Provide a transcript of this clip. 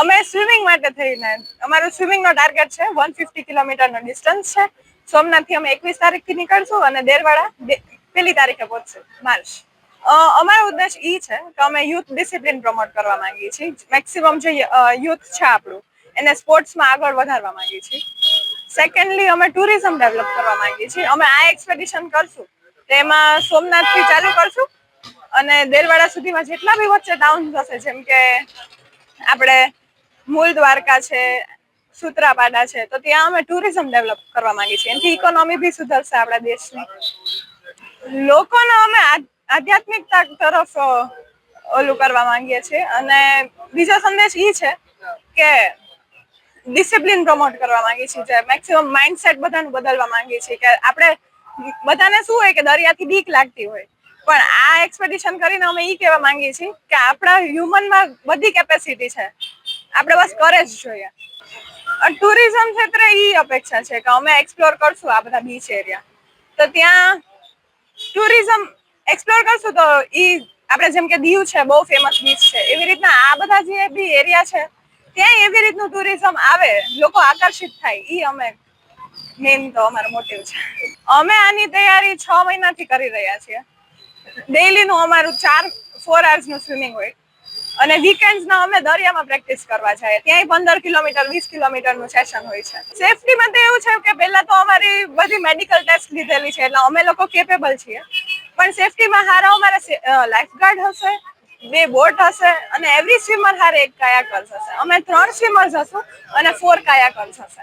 અમે સ્વિમિંગ માટે થઈને અમારું સ્વિમિંગનો ટાર્ગેટ છે 150 કિલોમીટરનો ડિસ્ટન્સ છે. સોમનાથથી અમે 21 તારીખથી નીકળશું અને દેરવાડા 1 તારીખે પહોંચશું માર્ચ. અમારો ઉદ્દેશ એ છે કે અમે યુથ ડિસિપ્લિન પ્રમોટ કરવા માંગીએ છીએ. મેક્સિમમ જે યુથ છે આપણું એને સ્પોર્ટ્સમાં આગળ વધારવા માંગીએ છીએ. સેકન્ડલી અમે ટુરિઝમ ડેવલપ કરવા માંગીએ છીએ. અમે આ એક્સપેડિશન કરશું તેમાં સોમનાથથી ચાલુ કરશું અને દેરવાડા સુધીમાં જેટલા બી વચ્ચે ટાઉન હશે, જેમ કે આપણે મૂળ દ્વારકા છે, સૂત્રાપાડા છે, તો ત્યાં અમે ટુરિઝમ ડેવલપ કરવા માંગીએ છીએ. એનાથી ઇકોનોમી બી સુધરશે આપણા દેશની. લોકોનો અમે આધ્યાત્મિકતા તરફ ઓલું કરવા માંગીએ છીએ અને બીજો સંદેશ એ છે કે ડિસિપ્લિન પ્રમોટ કરવા માંગીએ છીએ. જે મેક્સિમમ માઇન્ડસેટ બધાનું બદલવા માંગીએ છીએ કે આપણે બધાને શું હોય કે દરિયાથી બીક લાગતી હોય, પણ આ એક્સપેડિશન કરીને અમે એ કહેવા માંગીએ છીએ કે આપણા હ્યુમનમાં બધી કેપેસિટી છે, આપણે બસ કરે જ જોઈએ. ટુરિઝમ ક્ષેત્રે એ અપેક્ષા છે કે અમે એક્સપ્લોર કરશું આ બધા બીચ એરિયા, તો ત્યાં ટુરિઝમ એક્સપ્લોર કરશું તો આપણે જેમ કે દીવ છે બહુ ફેમસ બીચ છે, એવી રીતના આ બધા જે બી એરિયા છે ત્યાં એવી રીતનું ટુરિઝમ આવે, લોકો આકર્ષિત થાય. એ અમે મેઇન તો અમારો મોટિવ છે. અમે આની તૈયારી 6 મહિનાથી કરી રહ્યા છીએ. ડેઈલીનું અમારું 4 hours સ્વિમિંગ હોય અને વીકેન્ડ્સના અમે દરિયામાં પ્રેક્ટિસ કરવા જઈએ. ત્યાંય 15 કિલોમીટર 20 કિલોમીટરનું સેશન હોય છે. સેફટીમાં તો એવું છે કે પહેલા તો અમારી બધી મેડિકલ ટેસ્ટ લીધેલી છે, એટલે અમે લોકો કેપેબલ છીએ. પણ સેફટીમાં હારા અમારા લાઈફગાર્ડ હશે, 2 બોટ હશે અને એવરી સ્વિમર હારે 1 કાયાકર્સ હશે. અમે 3 સ્વિમર્સ હશું અને 4 કાયાકર્સ હશે.